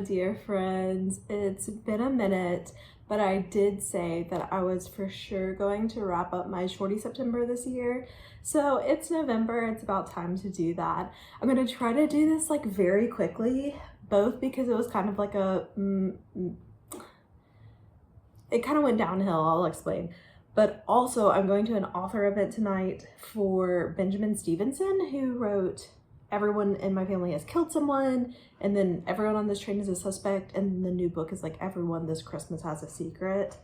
dear friends. It's been a minute, but I did say that I was for sure going to wrap up my Shorty September this year. So it's November, it's about time to do that. I'm gonna try to do this like very quickly, both because it was kind of like it kind of went downhill, I'll explain. But also I'm going to an author event tonight for Benjamin Stevenson, who wrote Everyone in My Family Has Killed Someone, and then Everyone on This Train is a Suspect, and the new book is like Everyone This Christmas Has a Secret.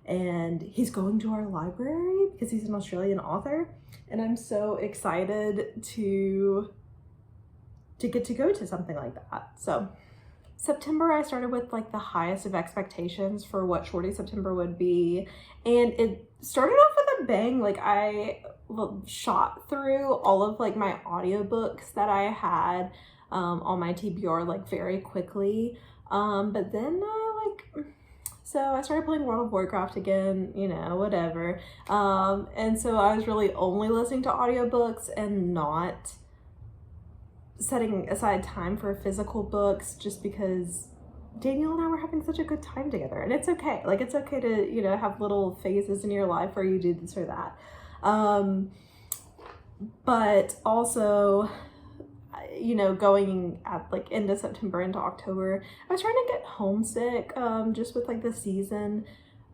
And he's going to our library because he's an Australian author, and I'm so excited to get to go to something like that. So September, I started with like the highest of expectations for what Shorty September would be, and it started off with a bang. Like I shot through all of like my audiobooks that I had on my TBR like very quickly, but then so I started playing World of Warcraft again, you know, whatever, and so I was really only listening to audiobooks and not setting aside time for physical books, just because Daniel and I were having such a good time together. And it's okay, like it's okay to, you know, have little phases in your life where you do this or that, but also, you know, going at like into September into October, I was trying to get homesick, just with like the season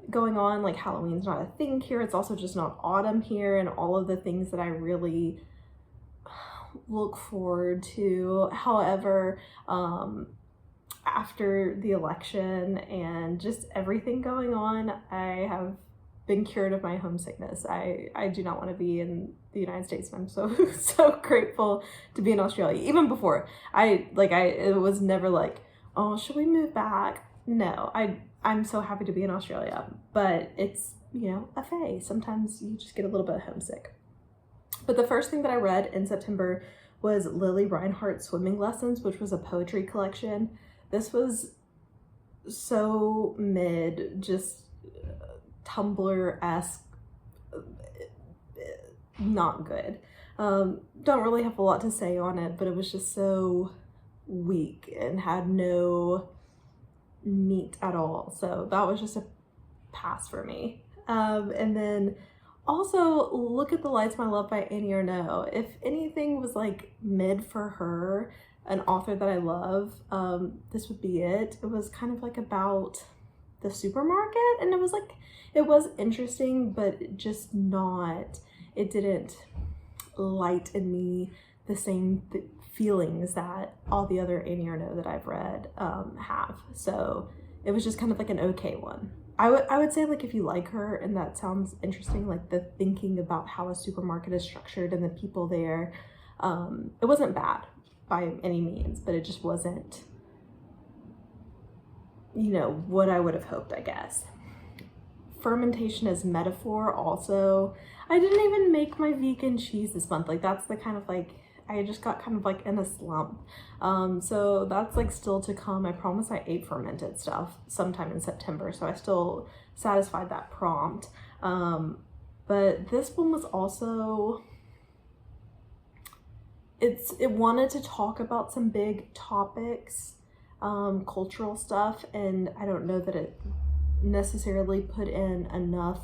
going on. Like Halloween's not a thing here, it's also just not autumn here, and all of the things that I really look forward to. However, after the election and just everything going on, I have been cured of my homesickness. I do not want to be in the United States, and I'm so grateful to be in Australia. Even before, it was never like, oh, should we move back? No, I'm so happy to be in Australia, but it's, you know, a phase. Sometimes you just get a little bit homesick. But the first thing that I read in September was Lili Reinhart Swimming Lessons, which was a poetry collection. This was so mid, just Tumblr-esque, not good. Don't really have a lot to say on it, but it was just so weak and had no meat at all. So that was just a pass for me. And then also, Look at the Lights, My Love by Annie Ernaux. If anything was like mid for her, an author that I love, this would be it. It was kind of like about the supermarket, and it was interesting, but just not, it didn't light in me the same feelings that all the other Annie Ernaux that I've read have. So it was just kind of like an okay one. I would say, like, if you like her and that sounds interesting, like the thinking about how a supermarket is structured and the people there, it wasn't bad by any means, but it just wasn't, you know, what I would have hoped, I guess. Fermentation as Metaphor also. I didn't even make my vegan cheese this month. Like, that's the kind of like, I just got kind of like in a slump. So that's like still to come. I promise I ate fermented stuff sometime in September, so I still satisfied that prompt. But this one was also, it wanted to talk about some big topics, cultural stuff, and I don't know that it necessarily put in enough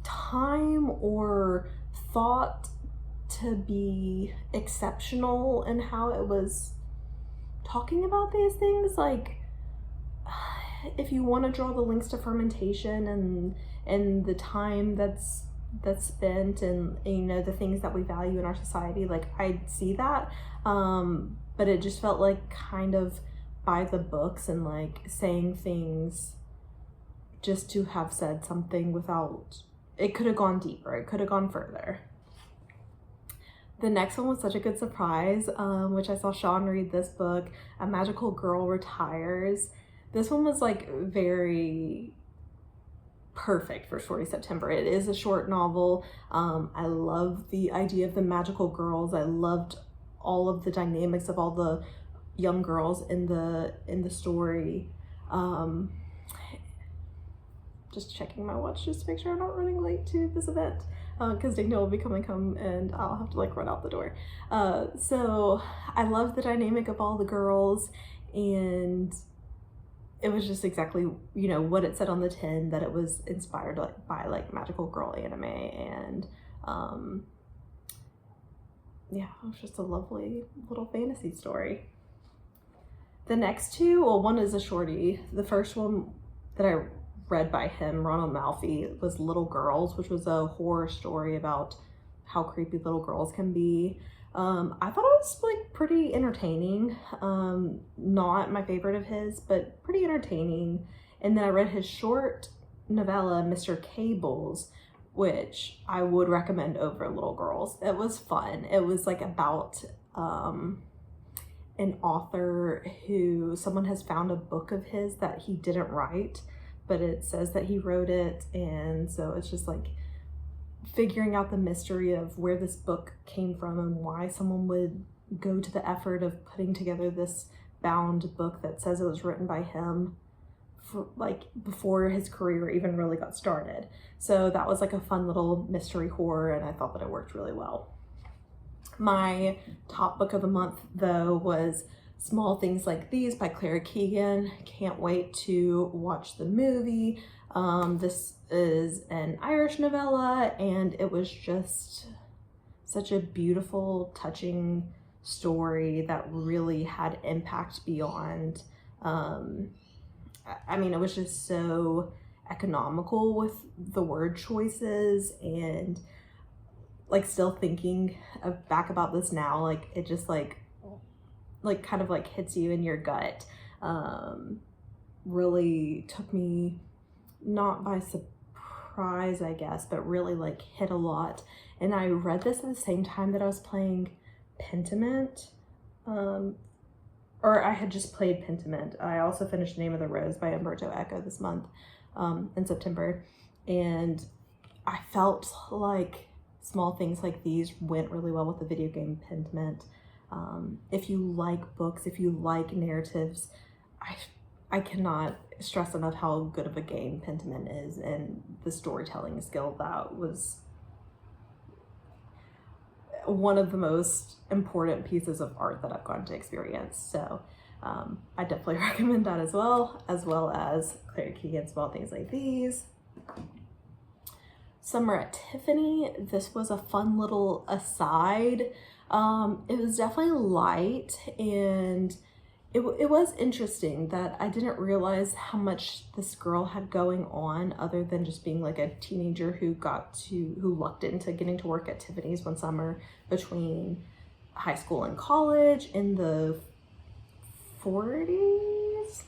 time or thought to be exceptional in how it was talking about these things. Like, if you want to draw the links to fermentation and the time that's spent and you know, the things that we value in our society, like, I see that, but it just felt like kind of by the books and like saying things just to have said something without, it could have gone deeper, it could have gone further. The next one was such a good surprise, which I saw Sean read this book, A Magical Girl Retires. This one was like very perfect for Shorty September. It is a short novel. I love the idea of the magical girls. I loved all of the dynamics of all the young girls in the story. Just checking my watch just to make sure I'm not running late to this event. because Daniel will be coming home and I'll have to like run out the door. So I love the dynamic of all the girls, and it was just exactly, you know, what it said on the tin, that it was inspired by like magical girl anime, and yeah, it was just a lovely little fantasy story. The next two, well, one is a shorty. The first one that I read by him, Ronald Malfi, was Little Girls, which was a horror story about how creepy little girls can be. I thought it was like pretty entertaining. Not my favorite of his, but pretty entertaining. And then I read his short novella, Mr. Cables, which I would recommend over Little Girls. It was fun. It was like about an author who, someone has found a book of his that he didn't write, but it says that he wrote it, and so it's just like figuring out the mystery of where this book came from and why someone would go to the effort of putting together this bound book that says it was written by him for like before his career even really got started. So that was like a fun little mystery horror, and I thought that it worked really well. My top book of the month though was Small Things Like These by Keegan. Can't wait to watch the movie. This is an Irish novella, and it was just such a beautiful, touching story that really had impact beyond, I mean, it was just so economical with the word choices, and like still thinking back about this now, like it just like kind of like hits you in your gut. Really took me not by surprise, I guess, but really like hit a lot. And I read this at the same time that I was playing Pentiment, or I had just played Pentiment. I also finished Name of the Rose by Umberto Eco this month, in September, and I felt like Small Things Like These went really well with the video game Pentiment. If you like books, if you like narratives, I cannot stress enough how good of a game Pentiment is, and the storytelling skill that was one of the most important pieces of art that I've gotten to experience. So I definitely recommend that as well as Claire Keegan's Small Things Like These. Summer at Tiffany. This was a fun little aside. It was definitely light, and it was interesting that I didn't realize how much this girl had going on, other than just being like a teenager who lucked into getting to work at Tiffany's one summer between high school and college in the 40s,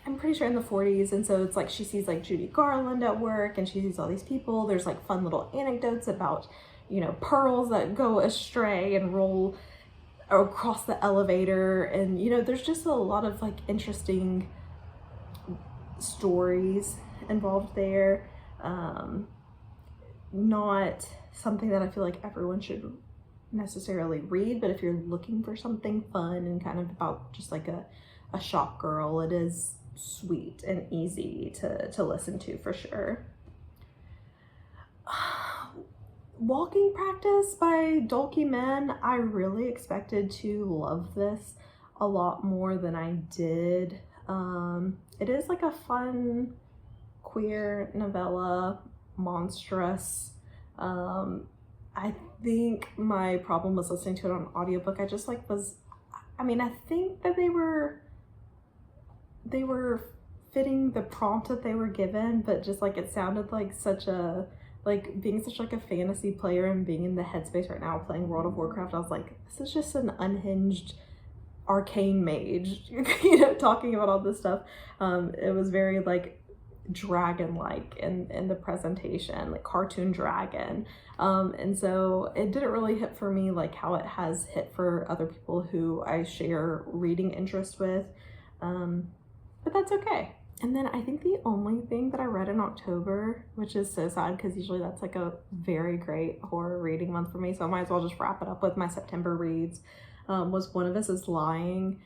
I'm pretty sure in the 40s. And so it's like she sees like Judy Garland at work, and she sees all these people. There's like fun little anecdotes about, you know, pearls that go astray and roll across the elevator, and you know, there's just a lot of like interesting stories involved there. Not something that I feel like everyone should necessarily read, but if you're looking for something fun and kind of about just like a shop girl, it is sweet and easy to listen to for sure. Walking Practice by Dolki Men. I really expected to love this a lot more than I did. It is like a fun queer novella, monstrous. I think my problem was listening to it on audiobook. I just like I think that they were fitting the prompt that they were given, but just like it sounded like being such like a fantasy player and being in the headspace right now playing World of Warcraft, I was like, this is just an unhinged arcane mage, you know, talking about all this stuff. It was very like dragon-like in the presentation, like cartoon dragon. And so it didn't really hit for me like how it has hit for other people who I share reading interest with. But that's okay. And then I think the only thing that I read in October, which is so sad because usually that's like a very great horror reading month for me, so I might as well just wrap it up with my September reads, was One of Us is Lying.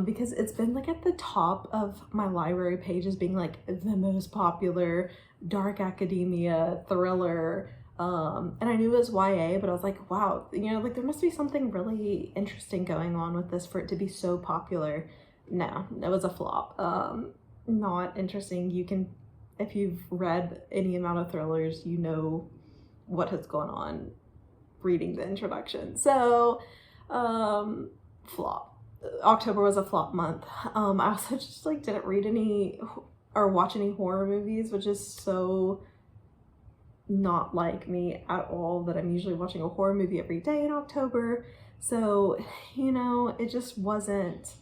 because it's been like at the top of my library pages being like the most popular dark academia thriller. And I knew it was YA, but I was like, wow, you know, like there must be something really interesting going on with this for it to be so popular. No, it was a flop. Not interesting. You can, if you've read any amount of thrillers, you know what has gone on reading the introduction. So, flop. October was a flop month. I also just like didn't read any or watch any horror movies, which is so not like me at all, that I'm usually watching a horror movie every day in October. So, you know, it just wasn't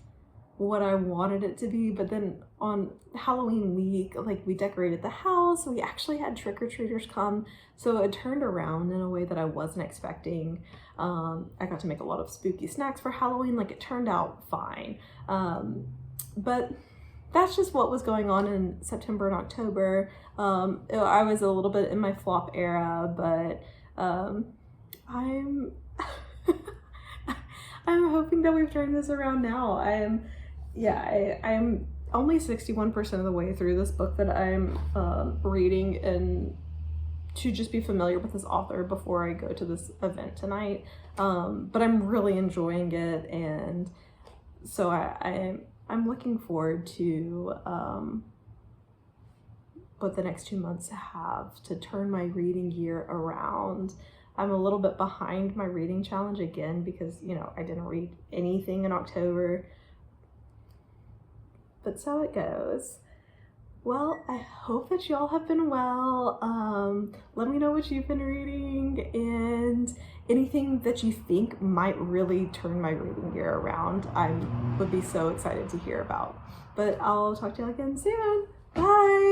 what I wanted it to be. But then on Halloween week, like we decorated the house, we actually had trick-or-treaters come, so it turned around in a way that I wasn't expecting. I got to make a lot of spooky snacks for Halloween, like it turned out fine. But that's just what was going on in September and October. I was a little bit in my flop era, but I'm I'm hoping that we've turned this around now. I'm only 61% of the way through this book that I'm reading, and to just be familiar with this author before I go to this event tonight. But I'm really enjoying it, and so I'm looking forward to what the next 2 months have to turn my reading year around. I'm a little bit behind my reading challenge again because, you know, I didn't read anything in October. But so it goes. Well, I hope that y'all have been well. Let me know what you've been reading and anything that you think might really turn my reading year around. I would be so excited to hear about. But I'll talk to y'all again soon. Bye!